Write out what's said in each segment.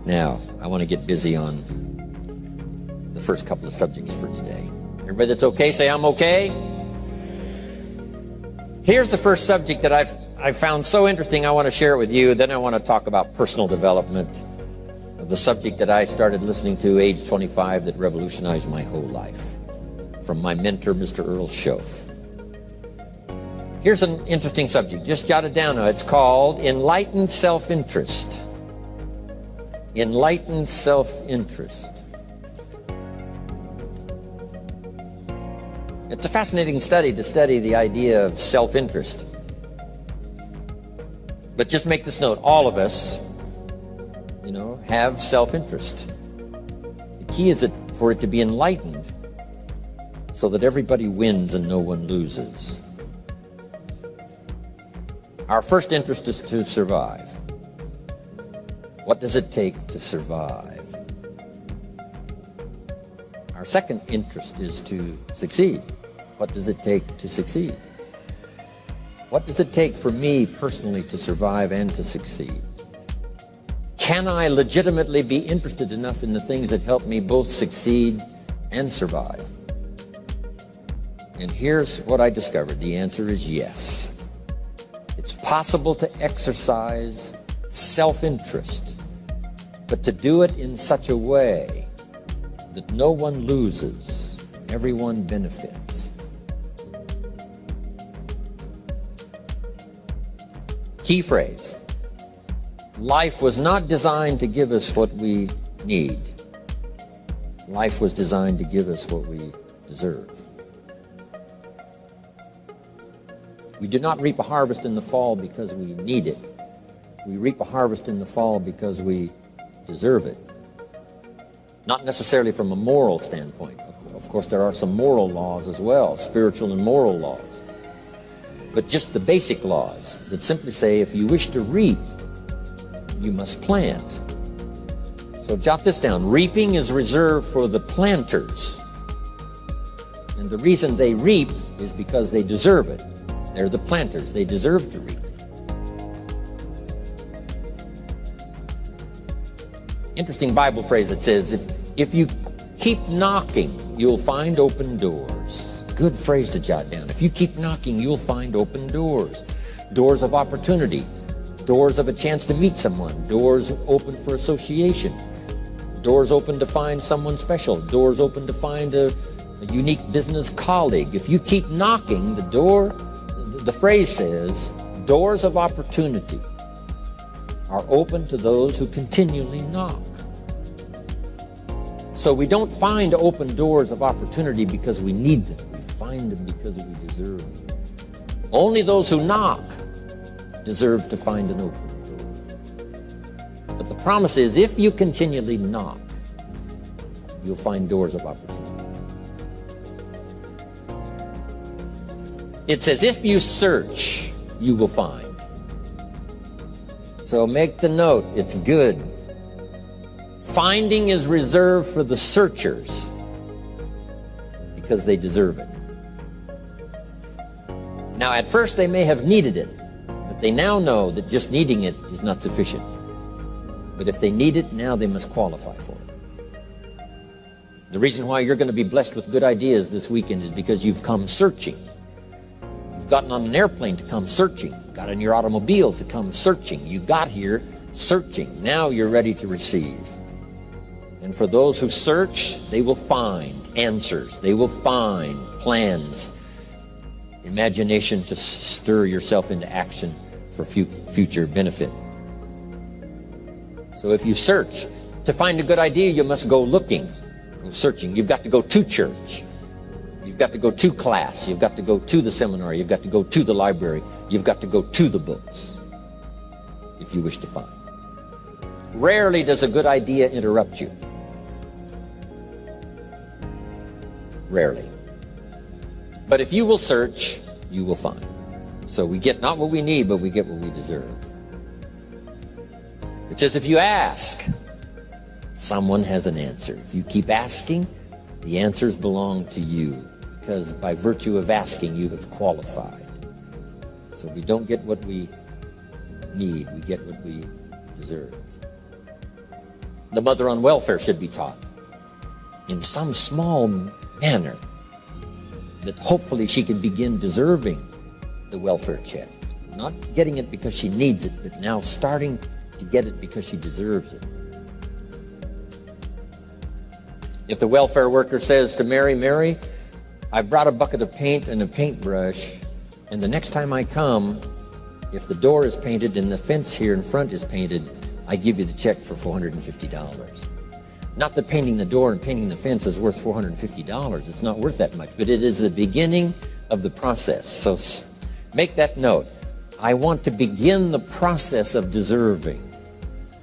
Now, I want to get busy on the first couple of subjects for today. Everybody that's okay, say I'm okay. Here's the first subject that I've found so interesting. I want to share it with you. Then I want to talk about personal development, the subject that I started listening to age 25 that revolutionized my whole life, from my mentor, Mr. Earl Schoaf. Here's an interesting subject. Just jot it down now. It's called enlightened self-interest. Enlightened self-interest. It's a fascinating study to study the idea of self-interest. But just make this note, all of us, have self-interest. The key is for it to be enlightened so that everybody wins and no one loses. Our first interest is to survive. What does it take to survive? Our second interest is to succeed. What does it take to succeed? What does it take for me personally to survive and to succeed? Can I legitimately be interested enough in the things that help me both succeed and survive? And here's what I discovered. The answer is yes. It's possible to exercise self-interest, but to do it in such a way that no one loses, everyone benefits. Key phrase. Life was not designed to give us what we need. Life was designed to give us what we deserve. We do not reap a harvest in the fall because we need it. We reap a harvest in the fall because we deserve it. Not necessarily from a moral standpoint. Of course, there are some moral laws as well, spiritual and moral laws. But just the basic laws that simply say if you wish to reap, you must plant. So jot this down. Reaping is reserved for the planters. And the reason they reap is because they deserve it. They're the planters. They deserve to reap. Interesting Bible phrase that says, if you keep knocking, you'll find open doors. Good phrase to jot down. If you keep knocking, you'll find open doors. Doors of opportunity. Doors of a chance to meet someone. Doors open for association. Doors open to find someone special. Doors open to find a unique business colleague. If you keep knocking, the phrase says, doors of opportunity are open to those who continually knock. So we don't find open doors of opportunity because we need them. We find them because we deserve them. Only those who knock deserve to find an open door. But the promise is, if you continually knock, you'll find doors of opportunity. It says, if you search, you will find. So make the note, it's good. Finding is reserved for the searchers because they deserve it. Now, at first they may have needed it, but they now know that just needing it is not sufficient. But if they need it, now they must qualify for it. The reason why you're going to be blessed with good ideas this weekend is because you've come searching. You've gotten on an airplane to come searching. Got in your automobile to come searching. You got here searching. Now you're ready to receive. And for those who search, they will find answers. They will find plans, imagination to stir yourself into action for future benefit. So if you search, to find a good idea, you must go looking, go searching. You've got to go to church. You've got to go to class. You've got to go to the seminar. You've got to go to the library. You've got to go to the books if you wish to find. Rarely does a good idea interrupt you. Rarely. But if you will search, you will find. So we get not what we need, but we get what we deserve. It says if you ask, someone has an answer. If you keep asking, the answers belong to you, because by virtue of asking, you have qualified. So we don't get what we need, we get what we deserve. The mother on welfare should be taught in some small manner that hopefully she can begin deserving the welfare check. Not getting it because she needs it, but now starting to get it because she deserves it. If the welfare worker says to Mary, Mary, I brought a bucket of paint and a paintbrush, and the next time I come, if the door is painted and the fence here in front is painted, I give you the check for $450. Not that painting the door and painting the fence is worth $450. It's not worth that much, but it is the beginning of the process. So make that note. I want to begin the process of deserving.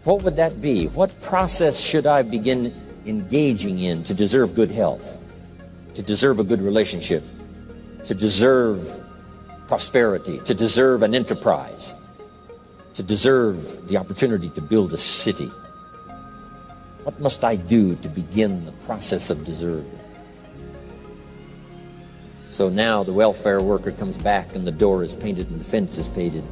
What would that be? What process should I begin engaging in to deserve good health, to deserve a good relationship, to deserve prosperity, to deserve an enterprise, to deserve the opportunity to build a city? What must I do to begin the process of deserving? So now the welfare worker comes back and the door is painted and the fence is painted,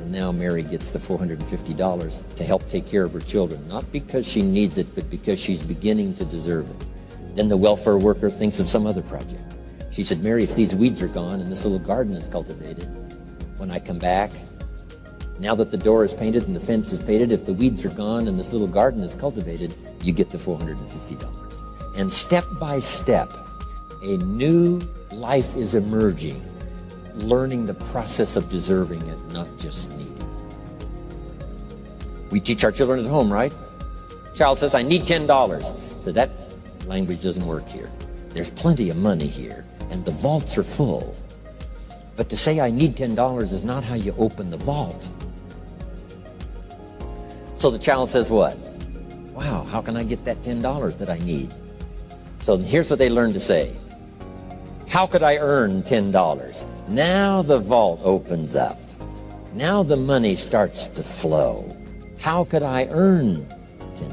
and now Mary gets the $450 to help take care of her children, not because she needs it, but because she's beginning to deserve it. Then the welfare worker thinks of some other project. She said, Mary, if these weeds are gone and this little garden is cultivated, when I come back, now that the door is painted and the fence is painted, if the weeds are gone and this little garden is cultivated, you get the $450. And step by step, a new life is emerging, learning the process of deserving it, not just needing. We teach our children at home, right? Child says, I need $10. So that language doesn't work here. There's plenty of money here, and the vaults are full. But to say I need $10 is not how you open the vault. So the child says what? Wow, how can I get that $10 that I need? So here's what they learn to say. How could I earn $10? Now the vault opens up. Now the money starts to flow. How could I earn $10?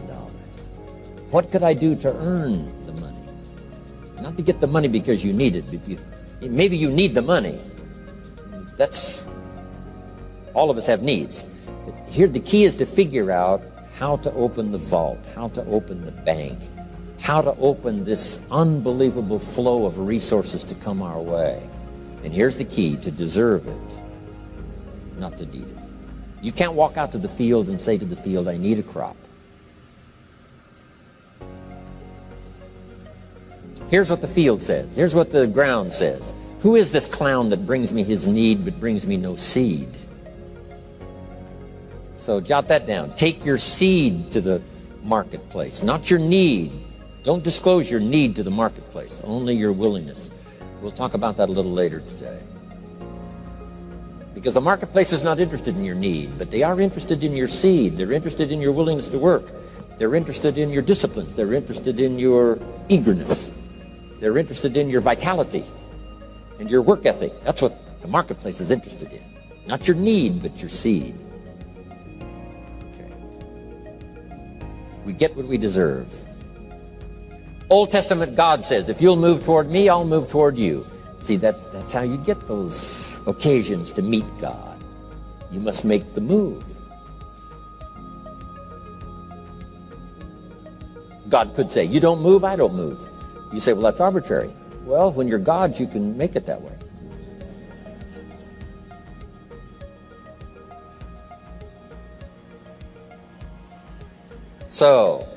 What could I do to earn the money? Not to get the money because you need it, but maybe you need the money. That's, all of us have needs. But here the key is to figure out how to open the vault, how to open the bank, how to open this unbelievable flow of resources to come our way. And here's the key: to deserve it, not to need it. You can't walk out to the field and say to the field, I need a crop. Here's what the field says. Here's what the ground says. Who is this clown that brings me his need but brings me no seed? So jot that down. Take your seed to the marketplace, not your need. Don't disclose your need to the marketplace, only your willingness. We'll talk about that a little later today. Because the marketplace is not interested in your need, but they are interested in your seed. They're interested in your willingness to work. They're interested in your disciplines. They're interested in your eagerness. They're interested in your vitality and your work ethic. That's what the marketplace is interested in. Not your need, but your seed. Okay. We get what we deserve. Old Testament God says, if you'll move toward me, I'll move toward you. See, that's how you get those occasions to meet God. You must make the move. God could say, you don't move, I don't move. You say, well, that's arbitrary. Well, when you're God, you can make it that way. So,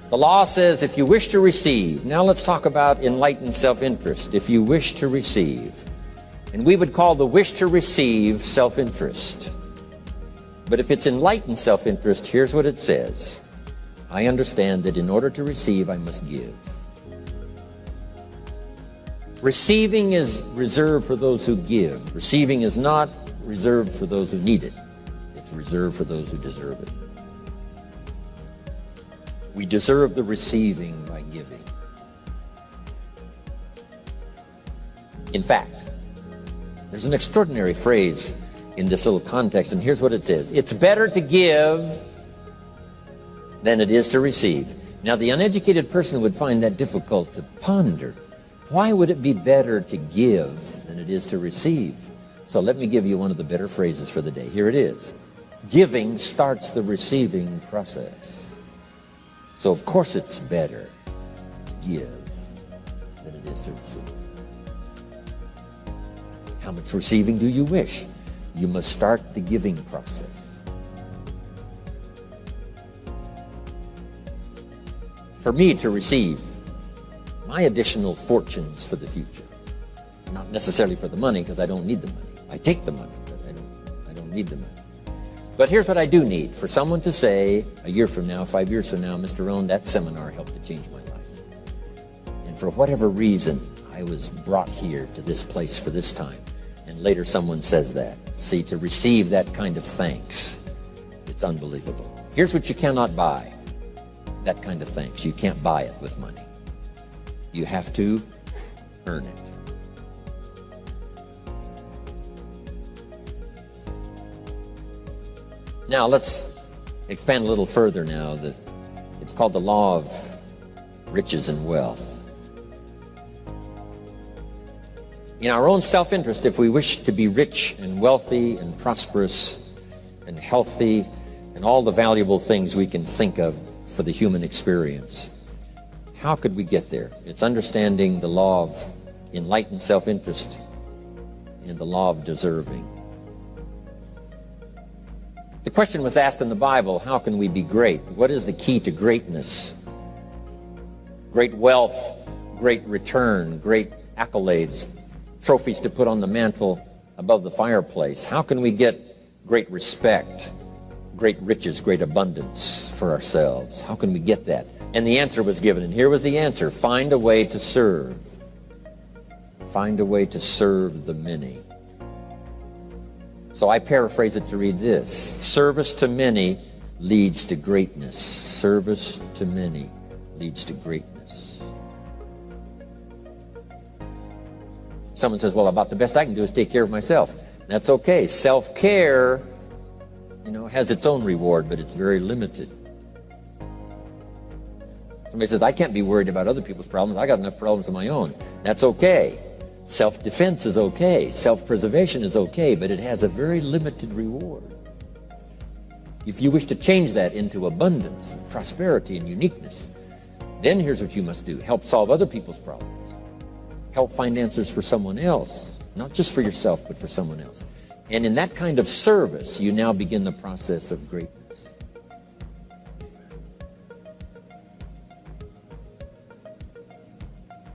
the law says if you wish to receive, now let's talk about enlightened self-interest. If you wish to receive, and we would call the wish to receive self-interest. But if it's enlightened self-interest, here's what it says. I understand that in order to receive, I must give. Receiving is reserved for those who give. Receiving is not reserved for those who need it. It's reserved for those who deserve it. We deserve the receiving by giving. In fact, there's an extraordinary phrase in this little context, and here's what it says. It's better to give than it is to receive. Now, the uneducated person would find that difficult to ponder. Why would it be better to give than it is to receive? So let me give you one of the better phrases for the day. Here it is. Giving starts the receiving process. So of course it's better to give than it is to receive. How much receiving do you wish? You must start the giving process. For me to receive my additional fortunes for the future, not necessarily for the money, because I don't need the money. I take the money, but I don't need the money. But here's what I do need: for someone to say a year from now, 5 years from now, Mr. Rohn, that seminar helped to change my life. And for whatever reason, I was brought here to this place for this time. And later someone says that. See, to receive that kind of thanks, it's unbelievable. Here's what you cannot buy: that kind of thanks. You can't buy it with money. You have to earn it. Now let's expand a little further now. It's called the law of riches and wealth. In our own self-interest, if we wish to be rich and wealthy and prosperous and healthy and all the valuable things we can think of for the human experience, how could we get there? It's understanding the law of enlightened self-interest and the law of deserving. The question was asked in the Bible, how can we be great? What is the key to greatness? Great wealth, great return, great accolades, trophies to put on the mantle above the fireplace. How can we get great respect, great riches, great abundance for ourselves? How can we get that? And the answer was given, and here was the answer: find a way to serve. Find a way to serve the many. So I paraphrase it to read this: service to many leads to greatness. Service to many leads to greatness. Someone says, well, about the best I can do is take care of myself. That's okay. Self-care, has its own reward, but it's very limited. Somebody says, I can't be worried about other people's problems. I got enough problems of my own. That's okay. Self-defense is okay. Self-preservation is okay, but it has a very limited reward. If you wish to change that into abundance and prosperity and uniqueness, then here's what you must do: help solve other people's problems. Help find answers for someone else, not just for yourself, but for someone else. And in that kind of service, you now begin the process of greatness.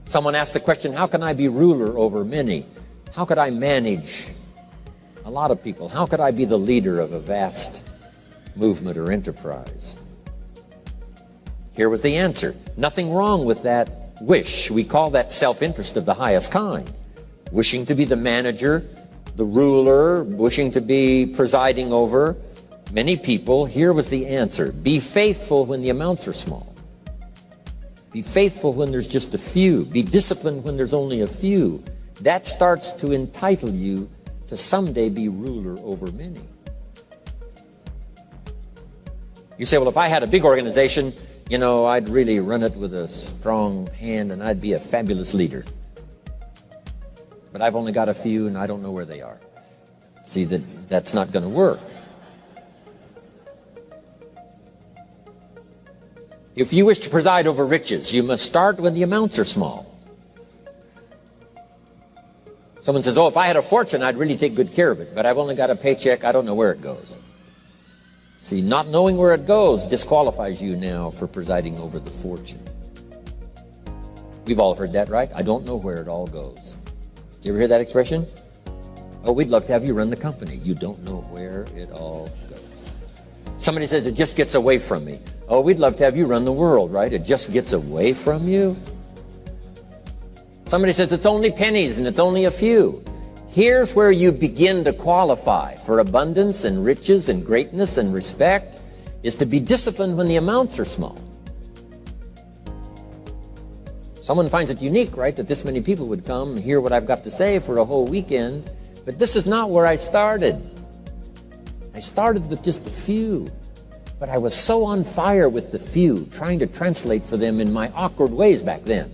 Someone asked the question, how can I be ruler over many? How could I manage a lot of people? How could I be the leader of a vast movement or enterprise? Here was the answer: nothing wrong with that wish. We call that self-interest of the highest kind. Wishing to be the manager, the ruler, wishing to be presiding over many people. Here was the answer: be faithful when the amounts are small. Be faithful when there's just a few. Be disciplined when there's only a few. That starts to entitle you to someday be ruler over many. You say, well, if I had a big organization, I'd really run it with a strong hand and I'd be a fabulous leader. But I've only got a few and I don't know where they are. See, that's not going to work. If you wish to preside over riches, you must start when the amounts are small. Someone says, oh, if I had a fortune, I'd really take good care of it, but I've only got a paycheck, I don't know where it goes. See, not knowing where it goes disqualifies you now for presiding over the fortune. We've all heard that, right? I don't know where it all goes. Did you ever hear that expression? Oh, we'd love to have you run the company. You don't know where it all goes. Somebody says, it just gets away from me. Oh, we'd love to have you run the world, right? It just gets away from you. Somebody says, it's only pennies and it's only a few. Here's where you begin to qualify for abundance and riches and greatness and respect, is to be disciplined when the amounts are small. Someone finds it unique, right, that this many people would come and hear what I've got to say for a whole weekend, but this is not where I started. I started with just a few, but I was so on fire with the few, trying to translate for them in my awkward ways back then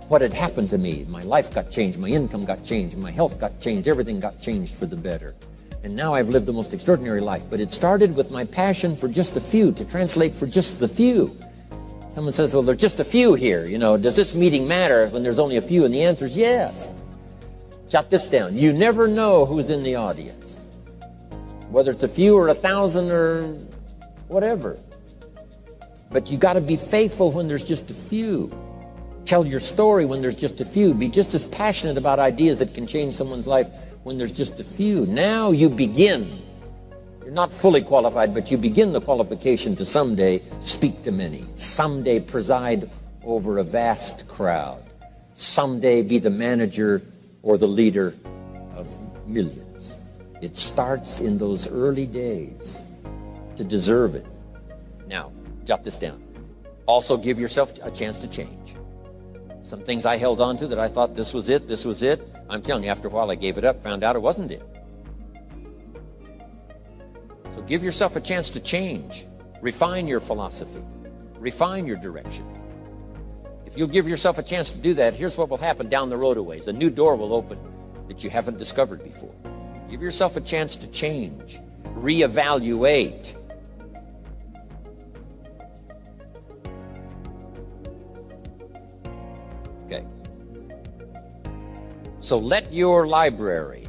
what had happened to me. My life got changed, my income got changed, my health got changed, everything got changed for the better. and now I've lived the most extraordinary life. But it started with my passion for just a few, to translate for just the few. Someone says, well, there's just a few here. Does this meeting matter when there's only a few? And the answer is yes. Jot this down. You never know who's in the audience, whether it's a few or 1,000 or whatever. But you got to be faithful when there's just a few. Tell your story when there's just a few. Be just as passionate about ideas that can change someone's life when there's just a few. Now you begin. You're not fully qualified, but you begin the qualification to someday speak to many. Someday preside over a vast crowd. Someday be the manager or the leader of millions. It starts in those early days to deserve it. Now, jot this down. Also give yourself a chance to change. Some things I held on to that I thought this was it. I'm telling you, after a while I gave it up, found out it wasn't it. So give yourself a chance to change. Refine your philosophy. Refine your direction. If you'll give yourself a chance to do that, here's what will happen down the road a ways. A new door will open that you haven't discovered before. Give yourself a chance to change. Reevaluate. Okay. So let your library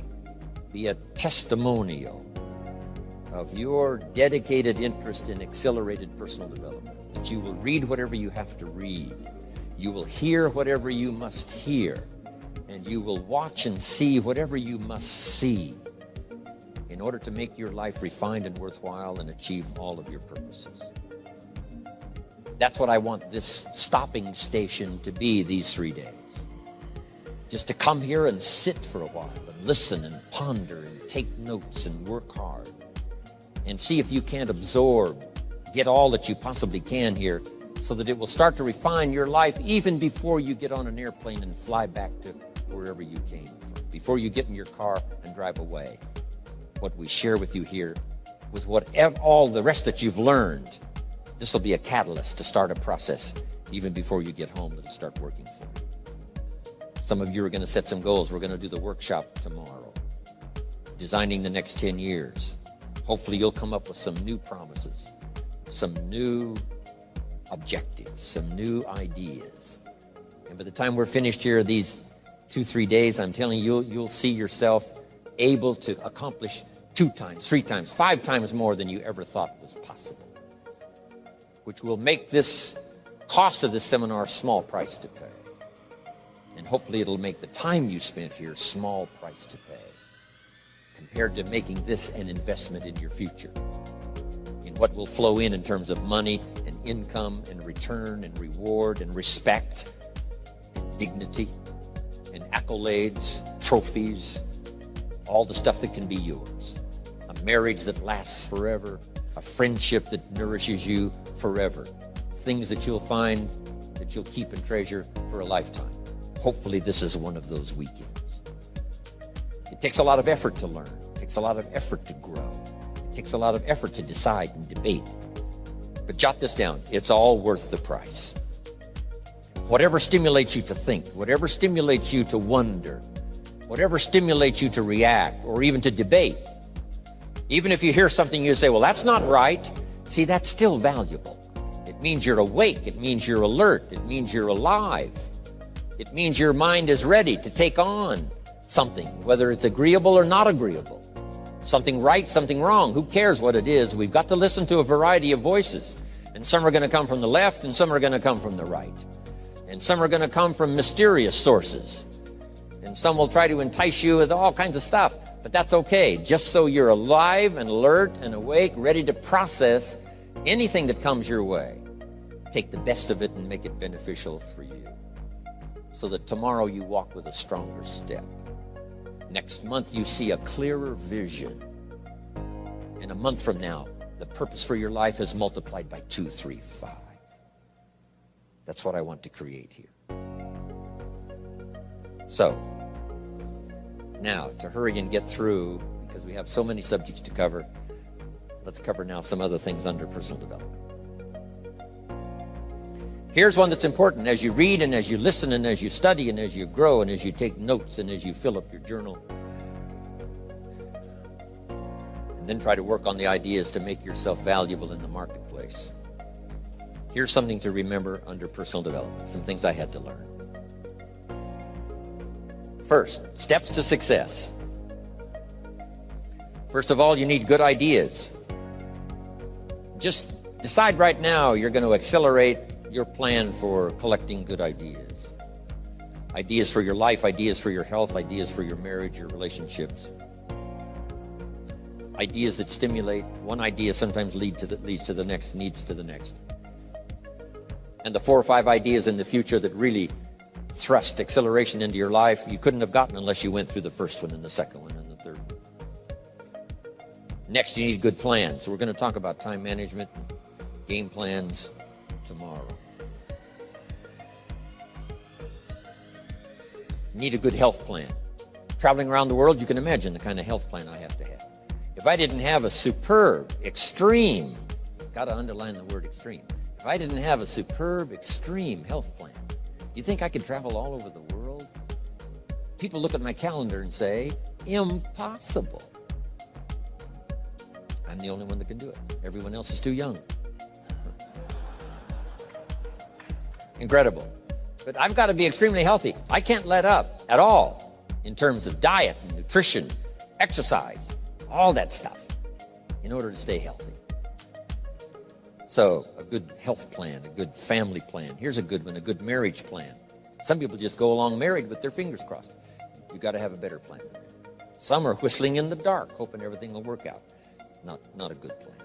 be a testimonial of your dedicated interest in accelerated personal development. That you will read whatever you have to read. You will hear whatever you must hear. And you will watch and see whatever you must see in order to make your life refined and worthwhile and achieve all of your purposes. That's what I want this stopping station to be these 3 days. Just to come here and sit for a while and listen and ponder and take notes and work hard and see if you can't absorb, get all that you possibly can here so that it will start to refine your life even before you get on an airplane and fly back to wherever you came from, before you get in your car and drive away. What we share with you here, with all the rest that you've learned, this will be a catalyst to start a process even before you get home that'll start working for you. Some of you are going to set some goals. We're going to do the workshop tomorrow, designing the next 10 years. Hopefully you'll come up with some new promises, some new objectives, some new ideas. And by the time we're finished here, these 2-3 days, I'm telling you, you'll see yourself able to accomplish 2 times, 3 times, 5 times more than you ever thought was possible, which will make this cost of this seminar a small price to pay. And hopefully it'll make the time you spent here a small price to pay compared to making this an investment in your future, in what will flow in terms of money and income and return and reward and respect and dignity and accolades, trophies, all the stuff that can be yours. A marriage that lasts forever, a friendship that nourishes you forever, things that you'll find that you'll keep and treasure for a lifetime. Hopefully this is one of those weekends. It takes a lot of effort to learn. It takes a lot of effort to grow. It takes a lot of effort to decide and debate. But jot this down. It's all worth the price. Whatever stimulates you to think, whatever stimulates you to wonder, whatever stimulates you to react or even to debate, even if you hear something you say, well, that's not right. See, that's still valuable. It means you're awake. It means you're alert. It means you're alive. It means your mind is ready to take on something, whether it's agreeable or not agreeable. Something right, something wrong. Who cares what it is? We've got to listen to a variety of voices. And some are going to come from the left and some are going to come from the right. And some are going to come from mysterious sources. And some will try to entice you with all kinds of stuff. But that's okay, just so you're alive and alert and awake, ready to process anything that comes your way. Take the best of it and make it beneficial for you, so that tomorrow you walk with a stronger step. Next month you see a clearer vision. And a month from now, the purpose for your life is multiplied by 2, 3, 5. That's what I want to create here. So, now, to hurry and get through, because we have so many subjects to cover, let's cover now some other things under personal development. Here's one that's important as you read and as you listen and as you study and as you grow and as you take notes and as you fill up your journal. and then try to work on the ideas to make yourself valuable in the marketplace. Here's something to remember under personal development, some things I had to learn. First, steps to success. First of all, you need good ideas. Just decide right now you're going to accelerate your plan for collecting good ideas. Ideas for your life, ideas for your health, ideas for your marriage, your relationships. Ideas that stimulate. One idea sometimes leads to the next, needs to the next. And the 4 or 5 ideas in the future that really thrust acceleration into your life, you couldn't have gotten unless you went through the first one and the second one and the third one. Next, you need good plans. So we're going to talk about time management, game plans tomorrow. You need a good health plan. Traveling around the world, you can imagine the kind of health plan I have to have. If I didn't have a superb, extreme, got to underline the word extreme. If I didn't have a superb, extreme health plan, do you think I could travel all over the world? People look at my calendar and say, impossible. I'm the only one that can do it. Everyone else is too young. Incredible. But I've got to be extremely healthy. I can't let up at all in terms of diet and nutrition, exercise, all that stuff in order to stay healthy. So a good health plan, a good family plan. Here's a good one, a good marriage plan. Some people just go along married with their fingers crossed. You've got to have a better plan than that. Some are whistling in the dark, hoping everything will work out. Not a good plan.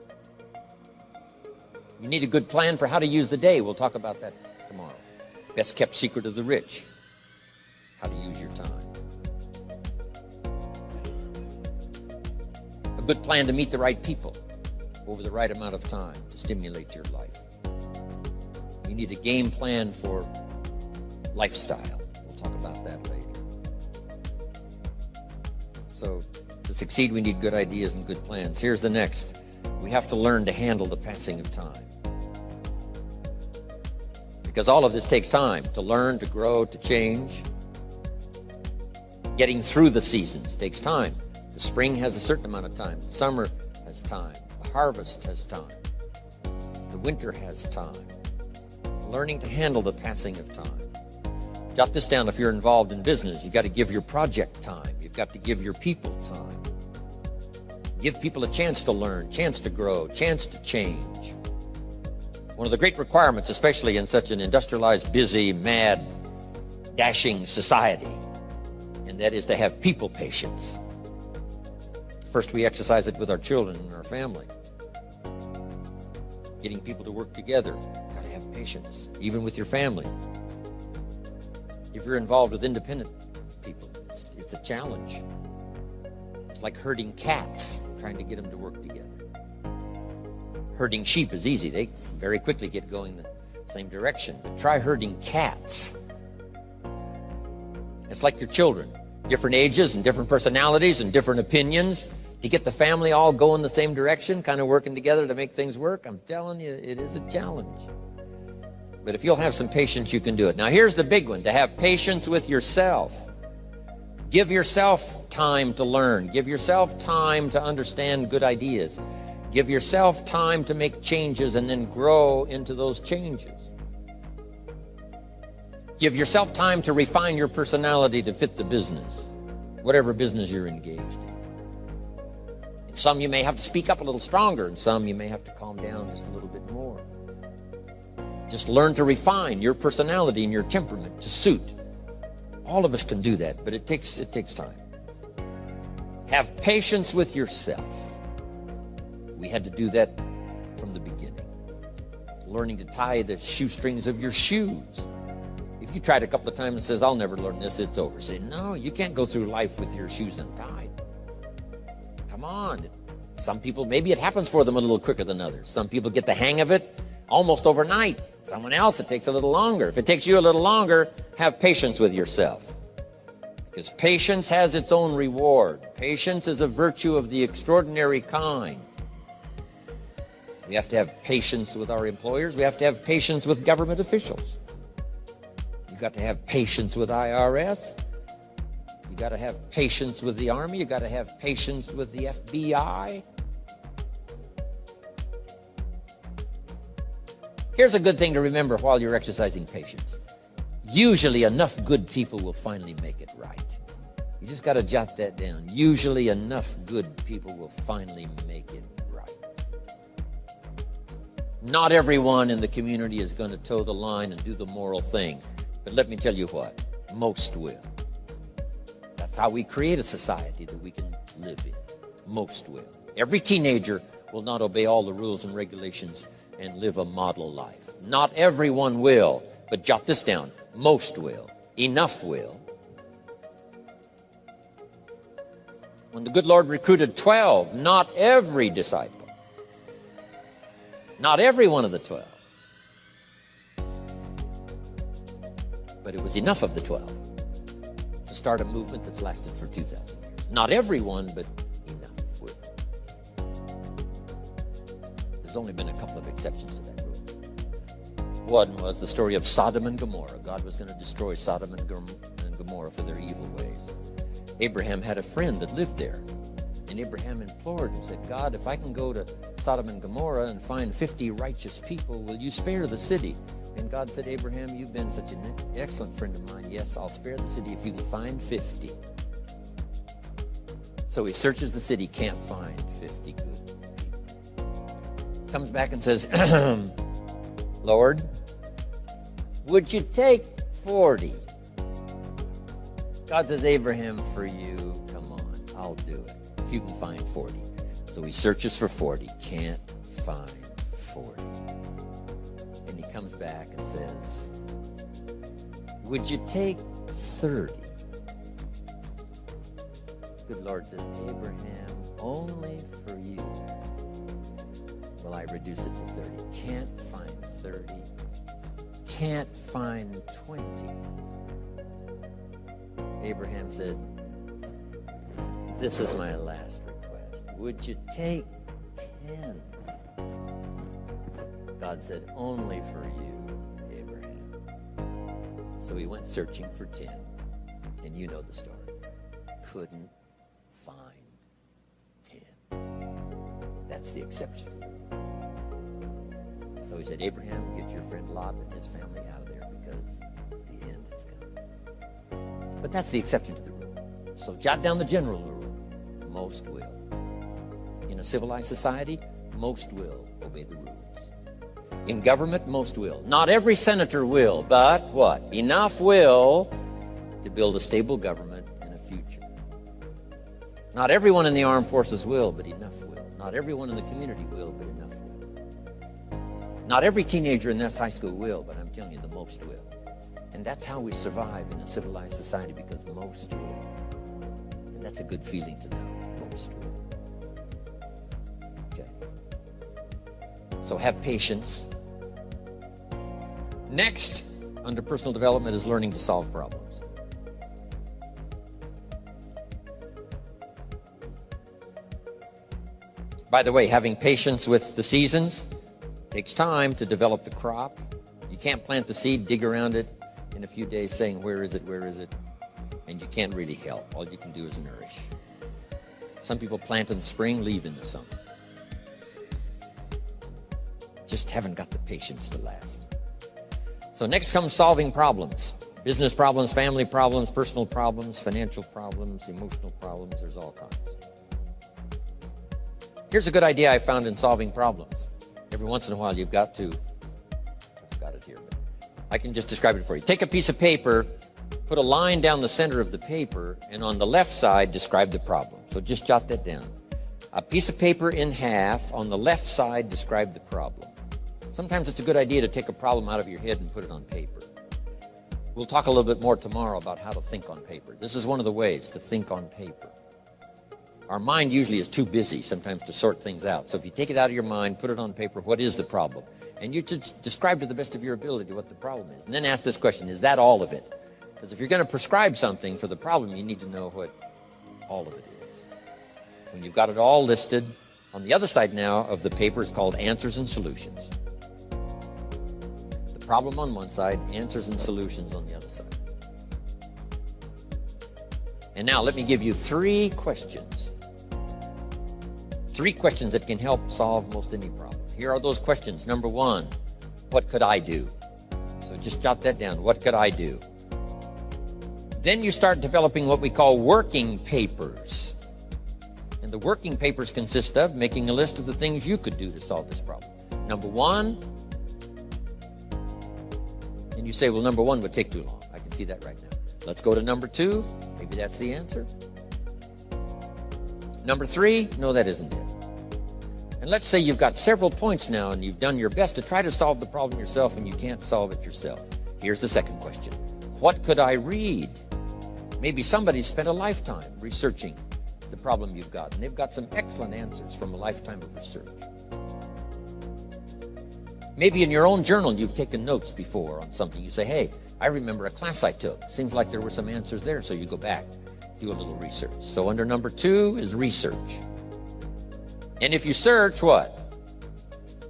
You need a good plan for how to use the day. We'll talk about that tomorrow. Best kept secret of the rich. How to use your time. A good plan to meet the right people over the right amount of time to stimulate your life. You need a game plan for lifestyle. We'll talk about that later. So to succeed, we need good ideas and good plans. Here's the next. We have to learn to handle the passing of time. Because all of this takes time to learn, to grow, to change. Getting through the seasons takes time. The spring has a certain amount of time. The summer has time. The harvest has time. The winter has time. Learning to handle the passing of time. Jot this down if you're involved in business. You've got to give your project time. You've got to give your people time. Give people a chance to learn, chance to grow, chance to change. One of the great requirements, especially in such an industrialized, busy, mad, dashing society, and that is to have people patience. First, we exercise it with our children and our family. Getting people to work together, got to have patience, even with your family. If you're involved with independent people, it's a challenge. It's like herding cats, trying to get them to work together. Herding sheep is easy. They very quickly get going the same direction. But try herding cats. It's like your children. Different ages and different personalities and different opinions. To get the family all going the same direction, kind of working together to make things work, I'm telling you, it is a challenge. But if you'll have some patience, you can do it. Now, here's the big one, to have patience with yourself. Give yourself time to learn. Give yourself time to understand good ideas. Give yourself time to make changes and then grow into those changes. Give yourself time to refine your personality to fit the business, whatever business you're engaged in. In some you may have to speak up a little stronger, and some you may have to calm down just a little bit more. Just learn to refine your personality and your temperament to suit. All of us can do that, but it takes time. Have patience with yourself. We had to do that from the beginning. Learning to tie the shoestrings of your shoes. If you tried a couple of times and says, I'll never learn this, it's over. Say, no, you can't go through life with your shoes untied. Come on. Some people, maybe it happens for them a little quicker than others. Some people get the hang of it almost overnight. Someone else, it takes a little longer. If it takes you a little longer, have patience with yourself. Because patience has its own reward. Patience is a virtue of the extraordinary kind. We have to have patience with our employers. We have to have patience with government officials. You've got to have patience with IRS. You've got to have patience with the Army. You've got to have patience with the FBI. Here's a good thing to remember while you're exercising patience. Usually enough good people will finally make it right. You just got to jot that down. Usually enough good people will finally make it right. Not everyone in the community is going to toe the line and do the moral thing. But let me tell you what, most will. That's how we create a society that we can live in. Most will. Every teenager will not obey all the rules and regulations and live a model life. Not everyone will, but jot this down. Most will. Enough will. When the good Lord recruited 12, not every disciple, not every one of the 12, but it was enough of the 12 to start a movement that's lasted for 2,000 years. Not everyone, but enough will. There's only been a couple of exceptions to that rule. One was the story of Sodom and Gomorrah. God was going to destroy Sodom and Gomorrah for their evil ways. Abraham had a friend that lived there. And Abraham implored and said, God, if I can go to Sodom and Gomorrah and find 50 righteous people, will you spare the city? And God said, Abraham, you've been such an excellent friend of mine. Yes, I'll spare the city if you can find 50. So he searches the city, can't find 50 good people. Comes back and says, Lord, would you take 40? God says, Abraham, for you, come on, I'll do it. If you can find 40. So he searches for 40, can't find 40. And he comes back and says, would you take 30? Good Lord says, Abraham, only for you will I reduce it to 30. Can't find 30. Can't find 20. Abraham said, this is my last request. Would you take 10? God said, only for you, Abraham. So he went searching for 10. And you know the story. Couldn't find 10. That's the exception. So he said, Abraham, get your friend Lot and his family out of there because the end has come. But that's the exception to the rule. So jot down the general rule. Most will. In a civilized society, most will obey the rules. In government, most will. Not every senator will, but what? Enough will to build a stable government and a future. Not everyone in the armed forces will, but enough will. Not everyone in the community will, but enough will. Not every teenager in this high school will, but I'm telling you, the most will. And that's how we survive in a civilized society, because most will. And that's a good feeling to know. Most will. Okay. So have patience. Next, under personal development, is learning to solve problems. By the way, having patience with the seasons takes time to develop the crop. You can't plant the seed, dig around it in a few days saying, where is it, where is it? And you can't really help. All you can do is nourish. Some people plant in the spring, leave in the summer. Just haven't got the patience to last. So next comes solving problems. Business problems, family problems, personal problems, financial problems, emotional problems. There's all kinds. Here's a good idea I found in solving problems. Every once in a while you've got to, I've got it here, but I can just describe it for you. Take a piece of paper, put a line down the center of the paper, and on the left side, describe the problem. So just jot that down. A piece of paper in half, on the left side, describe the problem. Sometimes it's a good idea to take a problem out of your head and put it on paper. We'll talk a little bit more tomorrow about how to think on paper. This is one of the ways to think on paper. Our mind usually is too busy sometimes to sort things out. So if you take it out of your mind, put it on paper, what is the problem? And you should describe to the best of your ability what the problem is. And then ask this question, is that all of it? Because if you're going to prescribe something for the problem, you need to know what all of it is. When you've got it all listed, on the other side now of the paper is called answers and solutions. The problem on one side, answers and solutions on the other side. And now let me give you 3 questions. 3 questions that can help solve most any problem. Here are those questions. Number 1, what could I do? So just jot that down. What could I do? Then you start developing what we call working papers. And the working papers consist of making a list of the things you could do to solve this problem. Number one, and you say, well, number one would take too long. I can see that right now. Let's go to number two. Maybe that's the answer. Number three, no, that isn't it. And let's say you've got several points now and you've done your best to try to solve the problem yourself and you can't solve it yourself. Here's the second question. What could I read? Maybe somebody spent a lifetime researching the problem you've got, and they've got some excellent answers from a lifetime of research. Maybe in your own journal you've taken notes before on something. You say, hey, I remember a class I took. Seems like there were some answers there, so you go back, do a little research. So under number two is research. And if you search, what?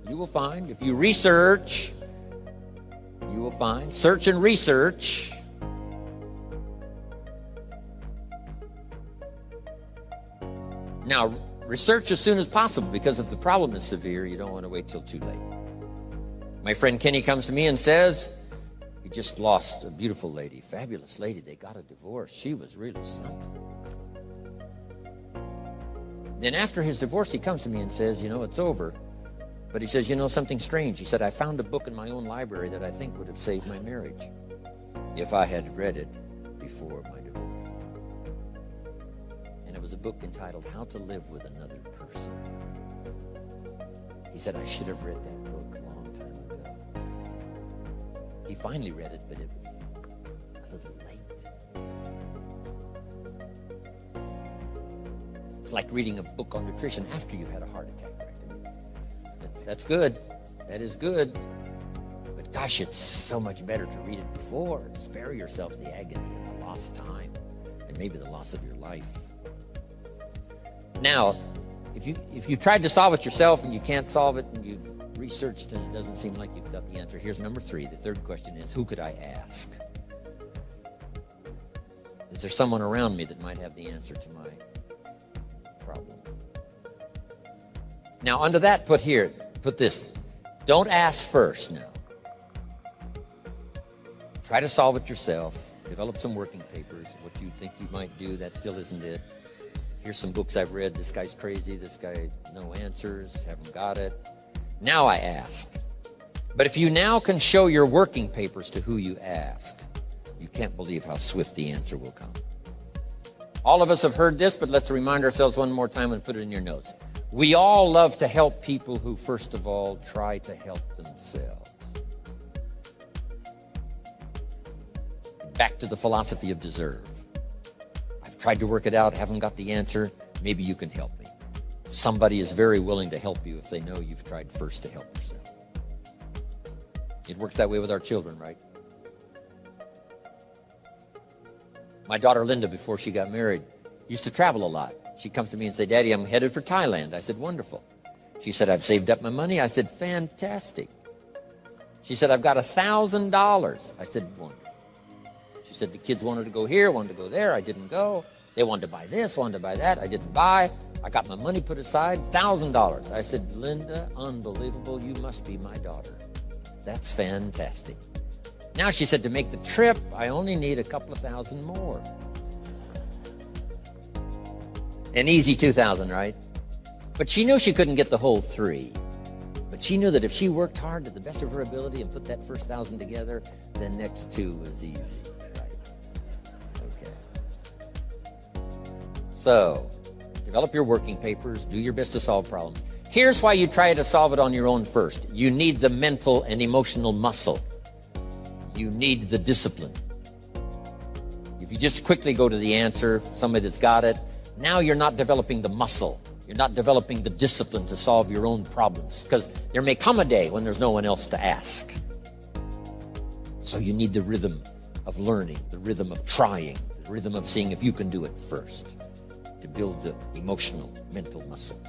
You will find. If you research, you will find. Search and research. Now, research as soon as possible, because if the problem is severe, you don't want to wait till too late. My friend Kenny comes to me and says, he just lost a beautiful lady, fabulous lady. They got a divorce. She was really something. Then after his divorce, he comes to me and says, it's over. But he says, something strange. He said, I found a book in my own library that I think would have saved my marriage if I had read it before my divorce. And it was a book entitled How to Live with Another Person. He said, I should have read that book a long time ago. He finally read it, but it was a little late. It's like reading a book on nutrition after you've had a heart attack, right? That's good. That is good. But gosh, it's so much better to read it before. Spare yourself the agony and the lost time and maybe the loss of your life. Now, if you tried to solve it yourself and you can't solve it and you've researched and it doesn't seem like you've got the answer, here's number three. The third question is, who could I ask? Is there someone around me that might have the answer to my problem? Now, under that, put this. Don't ask first now. Try to solve it yourself. Develop some working papers. What you think you might do, that still isn't it. Here's some books I've read. This guy's crazy. This guy, no answers. Haven't got it. Now I ask. But if you now can show your working papers to who you ask, you can't believe how swift the answer will come. All of us have heard this, but let's remind ourselves one more time and put it in your notes. We all love to help people who, first of all, try to help themselves. Back to the philosophy of deserve. I've tried to work it out, haven't got the answer. Maybe you can help me. Somebody is very willing to help you if they know you've tried first to help yourself. It works that way with our children, right? My daughter Linda, before she got married, used to travel a lot. She comes to me and said, Daddy, I'm headed for Thailand. I said, wonderful. She said, I've saved up my money. I said, fantastic. She said, I've got $1,000. I said, wonderful. She said, the kids wanted to go here, wanted to go there. I didn't go. They wanted to buy this, wanted to buy that. I didn't buy. I got my money put aside, $1,000. I said, Linda, unbelievable. You must be my daughter. That's fantastic. Now, she said, to make the trip, I only need a couple of thousand more. An easy 2,000, right? But she knew she couldn't get the whole 3. But she knew that if she worked hard to the best of her ability and put that first 1,000 together, the next 2 was easy, right? Okay. So, develop your working papers, do your best to solve problems. Here's why you try to solve it on your own first. You need the mental and emotional muscle. You need the discipline. If you just quickly go to the answer, somebody that's got it, now you're not developing the muscle. You're not developing the discipline to solve your own problems, because there may come a day when there's no one else to ask. So you need the rhythm of learning, the rhythm of trying, the rhythm of seeing if you can do it first to build the emotional, mental muscle.